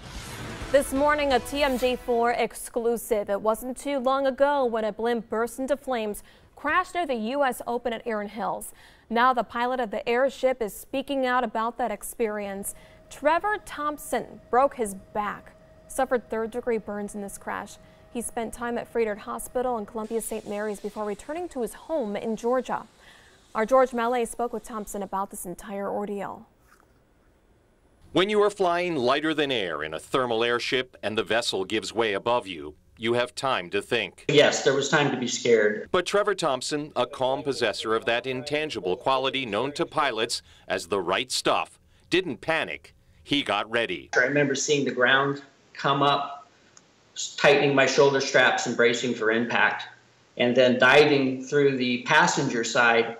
This morning, a TMJ4 exclusive. It wasn't too long ago when a blimp burst into flames, crashed near the U.S. Open at Erin Hills. Now the pilot of the airship is speaking out about that experience. Trevor Thompson broke his back, suffered third-degree burns in this crash. He spent time at Frederick Hospital and Columbia St. Mary's before returning to his home in Georgia. Our George Mallet spoke with Thompson about this entire ordeal. When you are flying lighter than air in a thermal airship and the vessel gives way above you, you have time to think. Yes, there was time to be scared. But Trevor Thompson, a calm possessor of that intangible quality known to pilots as the right stuff, didn't panic. He got ready. I remember seeing the ground come up, tightening my shoulder straps and bracing for impact, and then diving through the passenger side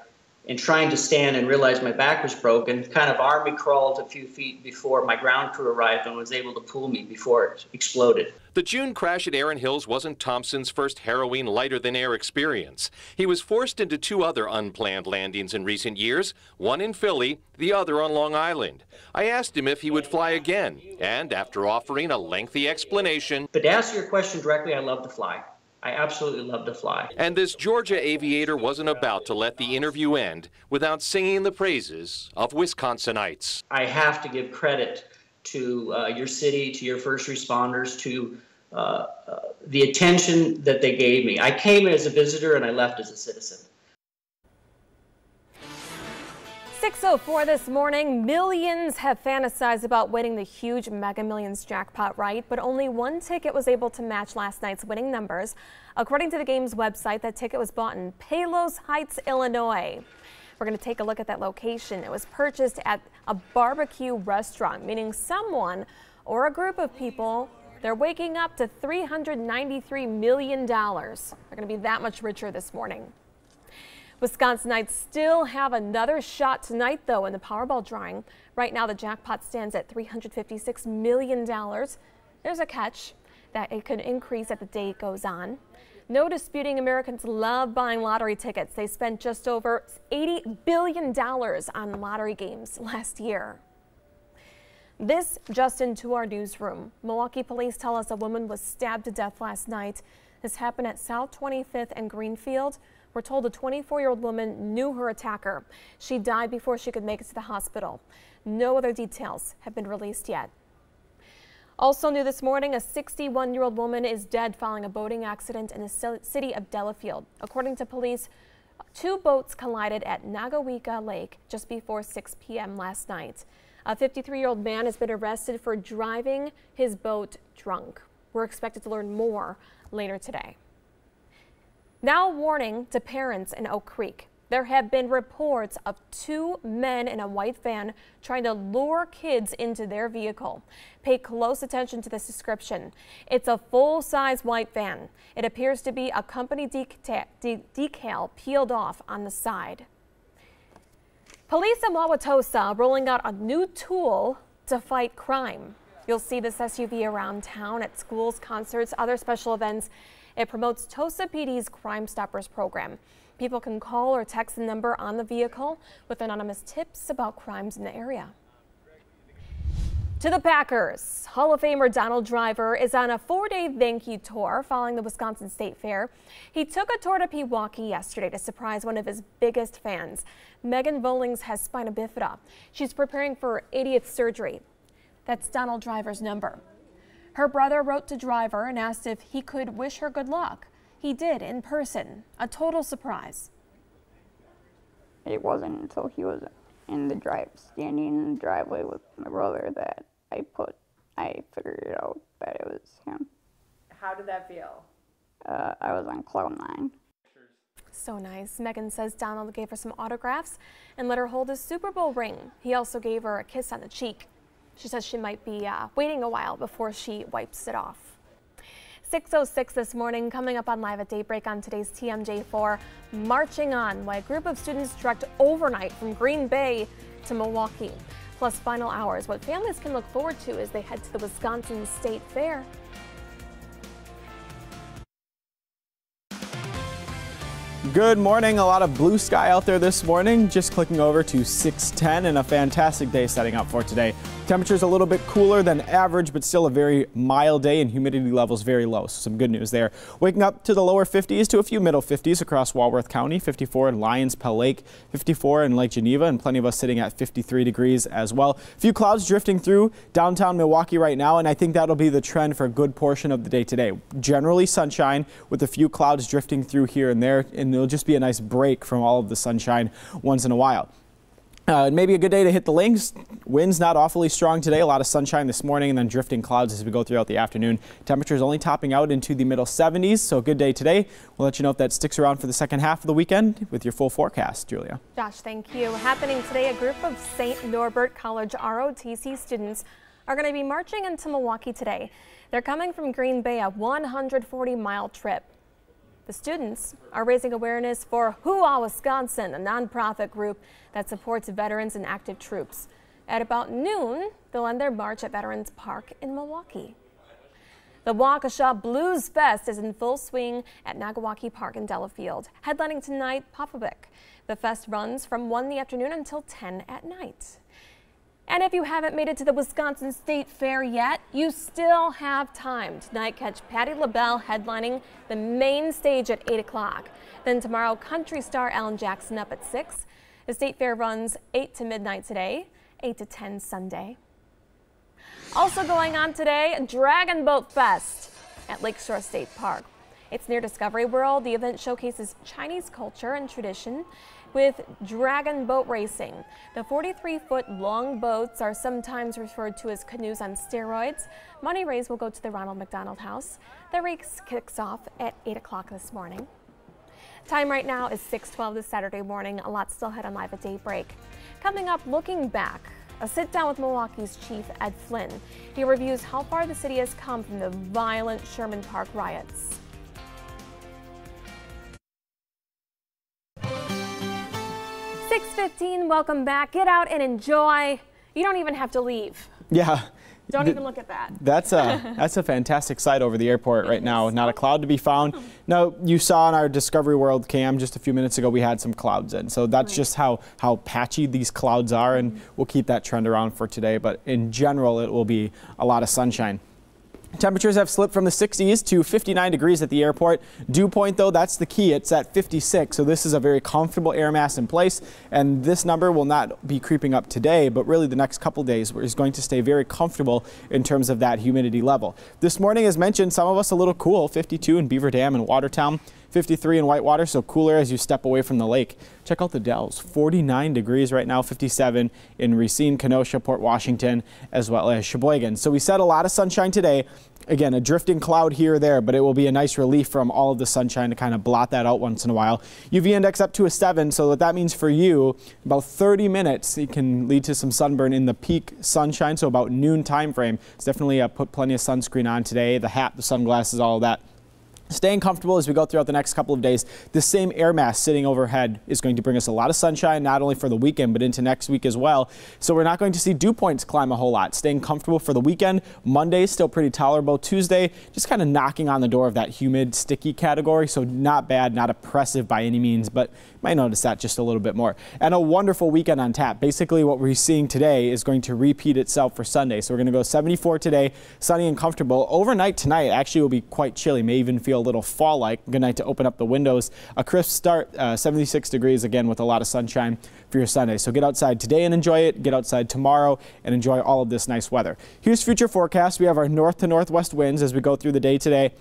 and trying to stand and realize my back was broken, kind of army crawled a few feet before my ground crew arrived and was able to pull me before it exploded. The June crash at Erin Hills wasn't Thompson's first harrowing lighter-than-air experience. He was forced into two other unplanned landings in recent years, one in Philly, the other on Long Island. I asked him if he would fly again, and after offering a lengthy explanation... But to answer your question directly, I love to fly. I absolutely love to fly. And this Georgia aviator wasn't about to let the interview end without singing the praises of Wisconsinites. I have to give credit to your city, to your first responders, to the attention that they gave me. I came as a visitor and I left as a citizen. 6:04 this morning, millions have fantasized about winning the huge Mega Millions jackpot, right? But only one ticket was able to match last night's winning numbers. According to the game's website, that ticket was bought in Palos Heights, Illinois. We're going to take a look at that location. It was purchased at a barbecue restaurant, meaning someone or a group of people, they're waking up to $393 million. They're going to be that much richer this morning. Wisconsinites still have another shot tonight, though, in the Powerball drawing. Right now, the jackpot stands at $356 million. There's a catch that it could increase as the day goes on. No disputing Americans love buying lottery tickets. They spent just over $80 billion on lottery games last year. This just into our newsroom. Milwaukee police tell us a woman was stabbed to death last night. This happened at South 25th and Greenfield. We're told a 24-year-old woman knew her attacker. She died before she could make it to the hospital. No other details have been released yet. Also new this morning, a 61-year-old woman is dead following a boating accident in the city of Delafield. According to police, two boats collided at Nagawika Lake just before 6 p.m. last night. A 53-year-old man has been arrested for driving his boat drunk. We're expected to learn more later today. Now a warning to parents in Oak Creek. There have been reports of two men in a white van trying to lure kids into their vehicle. Pay close attention to this description. It's a full-size white van. It appears to be a company decal peeled off on the side. Police in Wauwatosa rolling out a new tool to fight crime. You'll see this SUV around town at schools, concerts, other special events. It promotes Tosa PD's Crime Stoppers program. People can call or text the number on the vehicle with anonymous tips about crimes in the area. To the Packers. Hall of Famer Donald Driver is on a 4-day thank you tour following the Wisconsin State Fair. He took a tour to Pewaukee yesterday to surprise one of his biggest fans. Megan Volings has spina bifida. She's preparing for her 80th surgery. That's Donald Driver's number. Her brother wrote to Driver and asked if he could wish her good luck. He did in person. A total surprise. It wasn't until he was standing in the driveway with my brother that I figured it out that it was him. How did that feel? I was on cloud 9. So nice. Megan says Donald gave her some autographs and let her hold his Super Bowl ring. He also gave her a kiss on the cheek. She says she might be waiting a while before she wipes it off. 6:06 this morning, coming up on Live at Daybreak on today's TMJ4, marching on while a group of students trekked overnight from Green Bay to Milwaukee. Plus final hours, what families can look forward to as they head to the Wisconsin State Fair. Good morning. A lot of blue sky out there this morning. Just clicking over to 610 and a fantastic day setting up for today. Temperature's a little bit cooler than average, but still a very mild day and humidity levels very low. So some good news there. Waking up to the lower 50s to a few middle 50s across Walworth County, 54 in Lyons, Pell Lake, 54 in Lake Geneva, and plenty of us sitting at 53 degrees as well. A few clouds drifting through downtown Milwaukee right now, and I think that'll be the trend for a good portion of the day today. Generally sunshine with a few clouds drifting through here and there, and it'll just be a nice break from all of the sunshine once in a while. Maybe a good day to hit the links. Winds not awfully strong today. A lot of sunshine this morning and then drifting clouds as we go throughout the afternoon. Temperatures only topping out into the middle 70s. So a good day today. We'll let you know if that sticks around for the second half of the weekend with your full forecast. Julia. Josh, thank you. Happening today, a group of St. Norbert College ROTC students are going to be marching into Milwaukee today. They're coming from Green Bay, a 140-mile trip. The students are raising awareness for Hua Wisconsin, a nonprofit group that supports veterans and active troops. At about noon, they'll end their march at Veterans Park in Milwaukee. The Waukesha Blues Fest is in full swing at Nagawaki Park in Delafield. Headlining tonight, Popovic. The fest runs from 1 in the afternoon until 10 at night. And if you haven't made it to the Wisconsin State Fair yet, you still have time. Tonight, catch Patti LaBelle headlining the main stage at 8 o'clock. Then tomorrow, country star Alan Jackson up at 6. The State Fair runs 8 to midnight today, 8 to 10 Sunday. Also going on today, Dragon Boat Fest at Lakeshore State Park. It's near Discovery World. The event showcases Chinese culture and tradition with dragon boat racing. The 43-foot long boats are sometimes referred to as canoes on steroids. Money raised will go to the Ronald McDonald House. The race kicks off at 8 o'clock this morning. Time right now is 6:12 this Saturday morning. A lot still ahead on Live at Daybreak. Coming up, looking back, a sit down with Milwaukee's Chief Ed Flynn. He reviews how far the city has come from the violent Sherman Park riots. 6:15, welcome back. Get out and enjoy. You don't even have to leave. Yeah. Don't even look at that. That's a fantastic sight over the airport right now. Not a cloud to be found. Now, you saw in our Discovery World cam just a few minutes ago, we had some clouds in. So that's just how patchy these clouds are, and we'll keep that trend around for today. But in general, it will be a lot of sunshine. Temperatures have slipped from the 60s to 59 degrees at the airport. Dew point, though, that's the key. It's at 56, so this is a very comfortable air mass in place, and this number will not be creeping up today, but really the next couple days is going to stay very comfortable in terms of that humidity level. This morning, as mentioned, some of us a little cool, 52 in Beaver Dam and Watertown. 53 in Whitewater, so cooler as you step away from the lake. Check out the Dells, 49 degrees right now, 57 in Racine, Kenosha, Port Washington, as well as Sheboygan. So we said a lot of sunshine today. Again, a drifting cloud here or there, but it will be a nice relief from all of the sunshine to kind of blot that out once in a while. UV index up to a 7, so what that means for you, about 30 minutes, it can lead to some sunburn in the peak sunshine, so about noon time frame. It's definitely put plenty of sunscreen on today, the hat, the sunglasses, all of that. Staying comfortable as we go throughout the next couple of days. This same air mass sitting overhead is going to bring us a lot of sunshine, not only for the weekend, but into next week as well. So we're not going to see dew points climb a whole lot. Staying comfortable for the weekend. Monday, still pretty tolerable. Tuesday, just kind of knocking on the door of that humid, sticky category. So not bad, not oppressive by any means, but you might notice that just a little bit more. And a wonderful weekend on tap. Basically, what we're seeing today is going to repeat itself for Sunday. So we're going to go 74 today, sunny and comfortable. Overnight tonight actually will be quite chilly, may even feel a little fall-like. Good night to open up the windows. A crisp start, 76 degrees again with a lot of sunshine for your Sunday. So get outside today and enjoy it. Get outside tomorrow and enjoy all of this nice weather. Here's future forecast. We have our north to northwest winds as we go through the day today.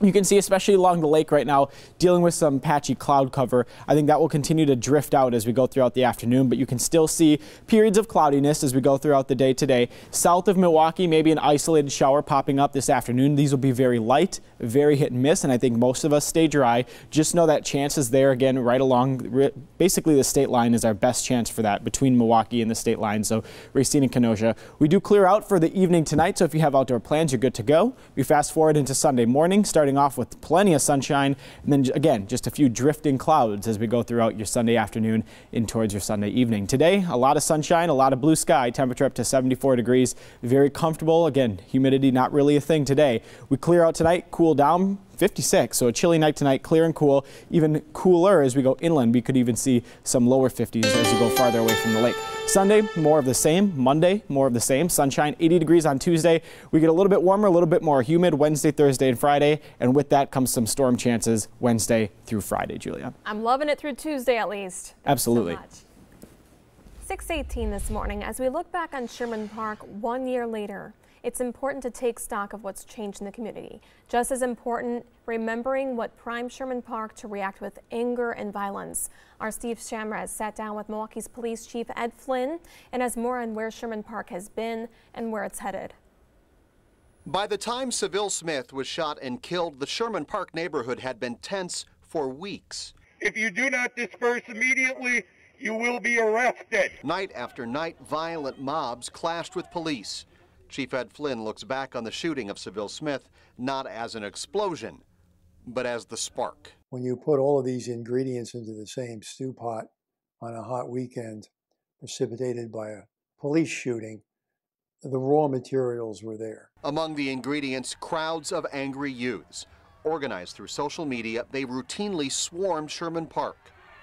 You can see, especially along the lake right now, dealing with some patchy cloud cover. I think that will continue to drift out as we go throughout the afternoon, but you can still see periods of cloudiness as we go throughout the day today. South of Milwaukee, maybe an isolated shower popping up this afternoon. These will be very light, very hit and miss, and I think most of us stay dry. Just know that chance is there again right along, basically the state line is our best chance for that between Milwaukee and the state line, so Racine and Kenosha. We do clear out for the evening tonight, so if you have outdoor plans, you're good to go. We fast forward into Sunday morning, starting off with plenty of sunshine, and then again just a few drifting clouds as we go throughout your Sunday afternoon in towards your Sunday evening. Today, a lot of sunshine, a lot of blue sky, temperature up to 74 degrees, very comfortable. Again, humidity not really a thing today. We clear out tonight, cool down, 56, so a chilly night tonight, clear and cool. Even cooler as we go inland. We could even see some lower 50s as you go farther away from the lake. Sunday, more of the same. Monday, more of the same. Sunshine, 80 degrees on Tuesday. We get a little bit warmer, a little bit more humid Wednesday, Thursday, and Friday. And with that comes some storm chances Wednesday through Friday, Julia. I'm loving it through Tuesday at least. Absolutely. Thanks so much. 6:18 this morning as we look back on Sherman Park 1 year later. It's important to take stock of what's changed in the community. Just as important, remembering what primed Sherman Park to react with anger and violence. Our Steve Shamraz sat down with Milwaukee's Police Chief Ed Flynn and has more on where Sherman Park has been and where it's headed. By the time Seville Smith was shot and killed, the Sherman Park neighborhood had been tense for weeks. If you do not disperse immediately, you will be arrested. Night after night, violent mobs clashed with police. Chief Ed Flynn looks back on the shooting of Seville Smith not as an explosion, but as the spark. When you put all of these ingredients into the same stew pot on a hot weekend, precipitated by a police shooting, the raw materials were there. Among the ingredients, crowds of angry youths. Organized through social media, they routinely swarmed Sherman Park.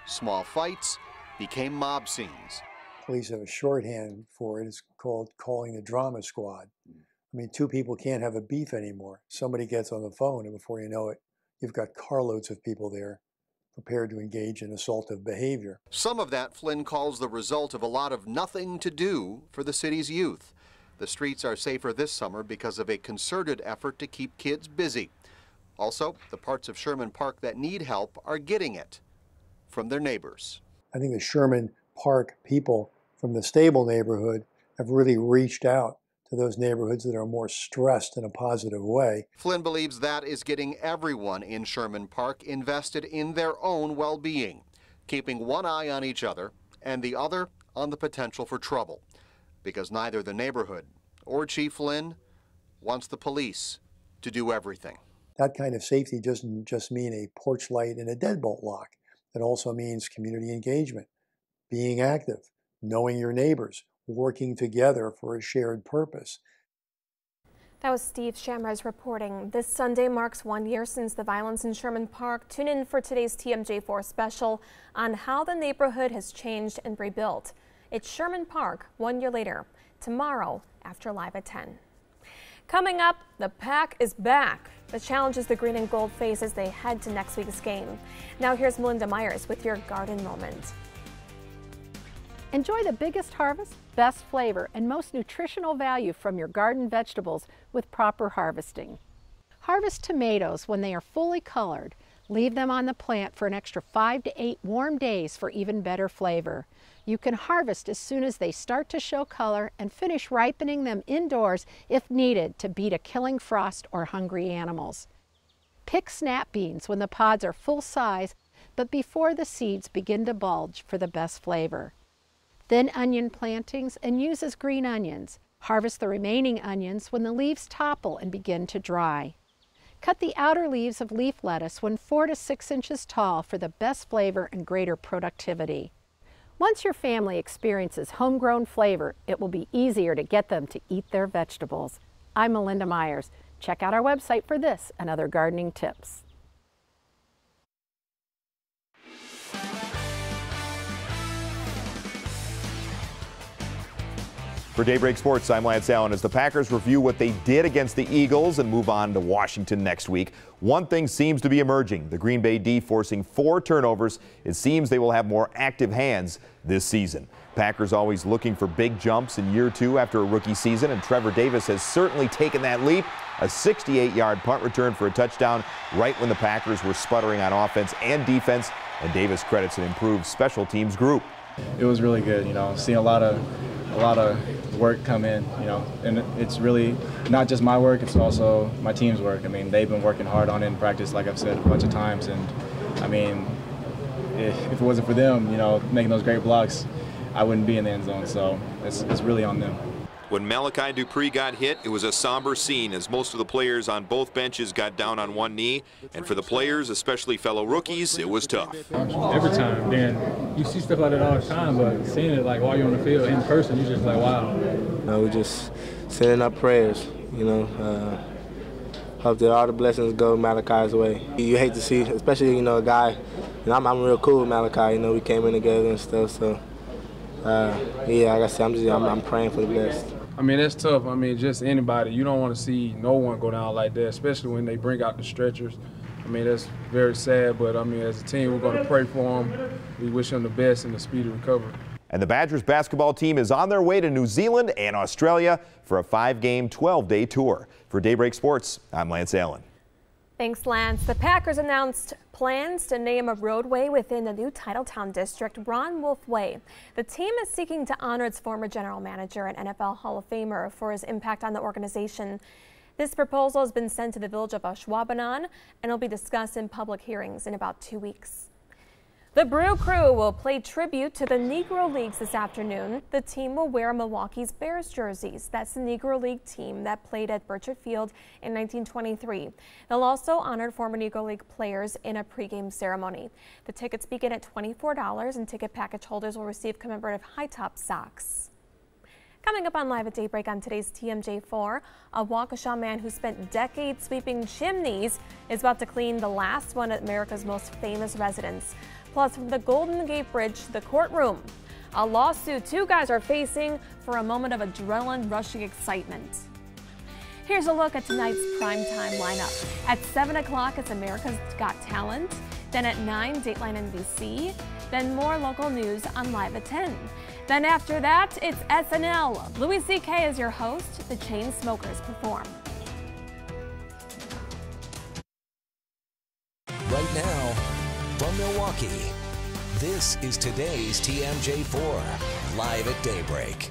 Small fights became mob scenes. Police have a shorthand for it. It's called calling the drama squad. I mean, two people can't have a beef anymore. Somebody gets on the phone, and before you know it, you've got carloads of people there prepared to engage in assaultive behavior. Some of that Flynn calls the result of a lot of nothing to do for the city's youth. The streets are safer this summer because of a concerted effort to keep kids busy. Also, the parts of Sherman Park that need help are getting it from their neighbors. I think the Sherman Park people from the Stable neighborhood have really reached out to those neighborhoods that are more stressed in a positive way. Flynn believes that is getting everyone in Sherman Park invested in their own well-being, keeping one eye on each other and the other on the potential for trouble, because neither the neighborhood or Chief Flynn wants the police to do everything. That kind of safety doesn't just mean a porch light and a deadbolt lock. It also means community engagement, being active, knowing your neighbors, working together for a shared purpose. That was Steve Shamraz reporting. This Sunday marks 1 year since the violence in Sherman Park. Tune in for today's TMJ4 special on how the neighborhood has changed and rebuilt. It's Sherman Park 1 year later, tomorrow after Live at 10. Coming up, the Pack is back. The challenges the green and gold face as they head to next week's game. Now here's Melinda Myers with your garden moment. Enjoy the biggest harvest, best flavor, and most nutritional value from your garden vegetables with proper harvesting. Harvest tomatoes when they are fully colored. Leave them on the plant for an extra 5 to 8 warm days for even better flavor. You can harvest as soon as they start to show color and finish ripening them indoors if needed to beat a killing frost or hungry animals. Pick snap beans when the pods are full size, but before the seeds begin to bulge for the best flavor. Then onion plantings and use as green onions. Harvest the remaining onions when the leaves topple and begin to dry. Cut the outer leaves of leaf lettuce when 4 to 6 inches tall for the best flavor and greater productivity. Once your family experiences homegrown flavor, it will be easier to get them to eat their vegetables. I'm Melinda Myers. Check out our website for this and other gardening tips. For Daybreak Sports, I'm Lance Allen. As the Packers review what they did against the Eagles and move on to Washington next week, one thing seems to be emerging. The Green Bay D forcing 4 turnovers. It seems they will have more active hands this season. Packers always looking for big jumps in year 2 after a rookie season, and Trevor Davis has certainly taken that leap. A 68-yard punt return for a touchdown right when the Packers were sputtering on offense and defense, and Davis credits an improved special teams group. It was really good, seeing a lot of work come in, and it's really not just my work, it's also my team's work. I mean, they've been working hard on it in practice, like I've said a bunch of times, and I mean, if it wasn't for them, making those great blocks, I wouldn't be in the end zone, so it's really on them. When Malachi Dupree got hit, it was a somber scene as most of the players on both benches got down on one knee. And for the players, especially fellow rookies, it was tough. Every time, man, you see stuff like that all the time, but seeing it like while you're on the field in person, you're just like, wow. We just sending up prayers, hope that all the blessings go Malachi's way. You hate to see, especially, a guy, I'm real cool with Malachi, we came in together and stuff, so, yeah, like I said, I'm praying for the best. I mean, that's tough. I mean, just anybody. You don't want to see no one go down like that, especially when they bring out the stretchers. I mean, that's very sad, but I mean, as a team, we're going to pray for them. We wish them the best and a speedy recovery. And the Badgers basketball team is on their way to New Zealand and Australia for a 5-game, 12-day tour. For Daybreak Sports, I'm Lance Allen. Thanks, Lance. The Packers announced plans to name a roadway within the new Titletown district, Ron Wolf Way. The team is seeking to honor its former general manager and NFL Hall of Famer for his impact on the organization. This proposal has been sent to the village of Ashwaubenon and will be discussed in public hearings in about 2 weeks. The Brew Crew will play tribute to the Negro Leagues this afternoon. The team will wear Milwaukee's Bears jerseys. That's the Negro League team that played at Burchett Field in 1923. They'll also honor former Negro League players in a pregame ceremony. The tickets begin at $24 and ticket package holders will receive commemorative high-top socks. Coming up on Live at Daybreak on today's TMJ4, a Waukesha man who spent decades sweeping chimneys is about to clean the last one at America's most famous residence. Plus, from the Golden Gate Bridge to the courtroom, a lawsuit 2 guys are facing for a moment of adrenaline-rushing excitement. Here's a look at tonight's primetime lineup. At 7 o'clock, it's America's Got Talent. Then at 9, Dateline NBC. Then more local news on Live at 10. Then after that, it's SNL. Louis C.K. is your host. The Chainsmokers perform. Right now, from Milwaukee, this is today's TMJ4, Live at Daybreak.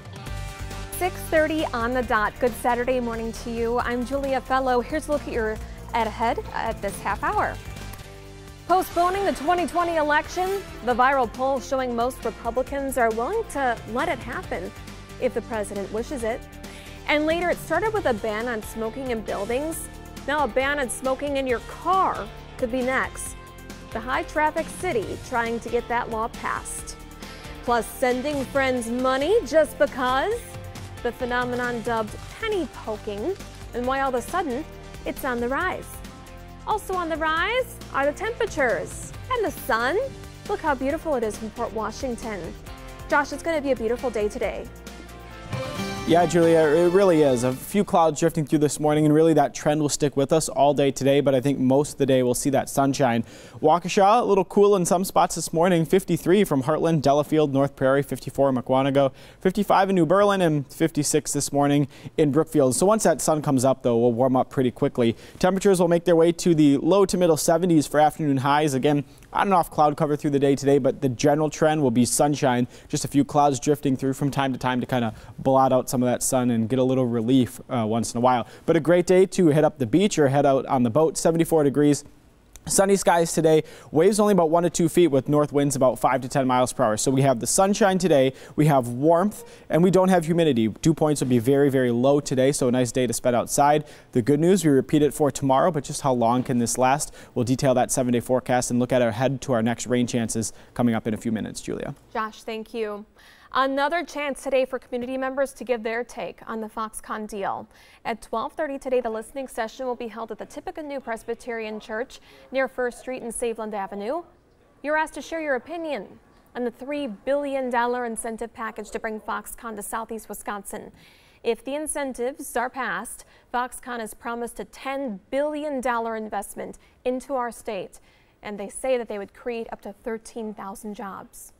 6:30 on the dot. Good Saturday morning to you. I'm Julia Fellow. Here's a look at your ahead at this half hour. Postponing the 2020 election, the viral poll showing most Republicans are willing to let it happen if the president wishes it. And later, it started with a ban on smoking in buildings. Now a ban on smoking in your car could be next. The high-traffic city trying to get that law passed. Plus, sending friends money just because? The phenomenon dubbed penny poking, and why all of a sudden it's on the rise. Also on the rise are the temperatures and the sun. Look how beautiful it is from Port Washington. Josh, it's going to be a beautiful day today. Yeah, Julia, it really is. A few clouds drifting through this morning, and really that trend will stick with us all day today, but I think most of the day we'll see that sunshine. Waukesha, a little cool in some spots this morning. 53 from Heartland, Delafield, North Prairie, 54 in Mukwonago, 55 in New Berlin, and 56 this morning in Brookfield. So once that sun comes up, though, we'll warm up pretty quickly. Temperatures will make their way to the low to middle 70s for afternoon highs. Again, on and off cloud cover through the day today, but the general trend will be sunshine. Just a few clouds drifting through from time to time to kind of blot out some of that sun and get a little relief once in a while. But a great day to head up the beach or head out on the boat. 74 degrees Sunny skies today, waves only about 1 to 2 feet with north winds about 5 to 10 miles per hour. So we have the sunshine today, we have warmth, and we don't have humidity. Dew points will be very, very low today, so a nice day to spend outside. The good news, we repeat it for tomorrow, but just how long can this last? We'll detail that 7-day forecast and look ahead to our next rain chances coming up in a few minutes. Julia. Josh, thank you. Another chance today for community members to give their take on the Foxconn deal. At 12:30 today, the listening session will be held at the Tippecanoe Presbyterian Church near 1st Street and Saveland Avenue. You're asked to share your opinion on the $3 billion incentive package to bring Foxconn to Southeast Wisconsin. If the incentives are passed, Foxconn has promised a $10 billion investment into our state, and they say that they would create up to 13,000 jobs.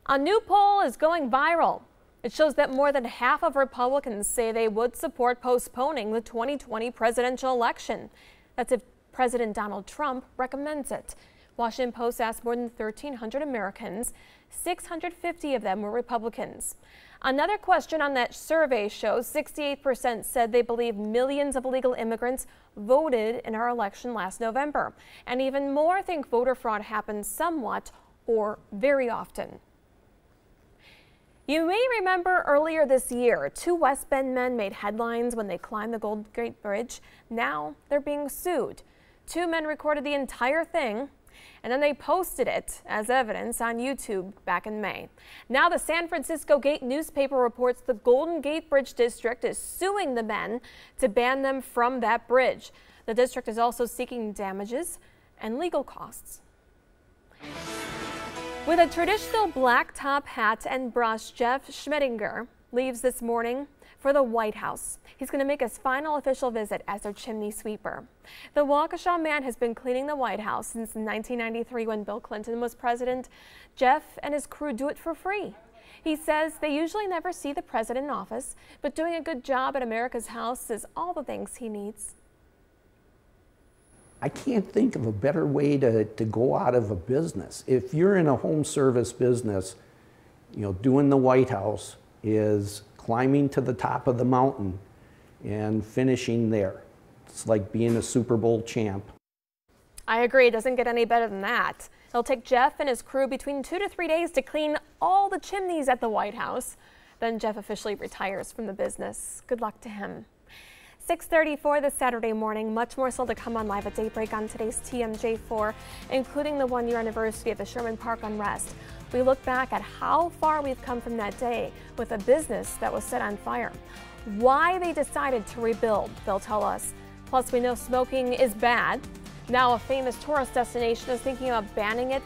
A new poll is going viral. It shows that more than half of Republicans say they would support postponing the 2020 presidential election. That's if President Donald Trump recommends it. Washington Post asked more than 1,300 Americans. 650 of them were Republicans. Another question on that survey shows 68% said they believe millions of illegal immigrants voted in our election last November. And even more think voter fraud happens somewhat or very often. You may remember earlier this year, 2 West Bend men made headlines when they climbed the Golden Gate Bridge. Now they're being sued. 2 men recorded the entire thing, and then they posted it as evidence on YouTube back in May. Now the San Francisco Gate newspaper reports the Golden Gate Bridge District is suing the men to ban them from that bridge. The district is also seeking damages and legal costs. With a traditional black top hat and brush, Jeff Schmettinger leaves this morning for the White House. He's going to make his final official visit as their chimney sweeper. The Waukesha man has been cleaning the White House since 1993 when Bill Clinton was president. Jeff and his crew do it for free. He says they usually never see the president in office, but doing a good job at America's house is all the things he needs. I can't think of a better way to go out of a business. If you're in a home service business, you know, doing the White House is climbing to the top of the mountain and finishing there. It's like being a Super Bowl champ. I agree, it doesn't get any better than that. It'll take Jeff and his crew between 2 to 3 days to clean all the chimneys at the White House. Then Jeff officially retires from the business. Good luck to him. 6:34 this Saturday morning. Much more still to come on Live at Daybreak on today's TMJ4, including the 1-year anniversary of the Sherman Park unrest. We look back at how far we've come from that day with a business that was set on fire. Why they decided to rebuild, they'll tell us. Plus, we know smoking is bad. Now a famous tourist destination is thinking about banning it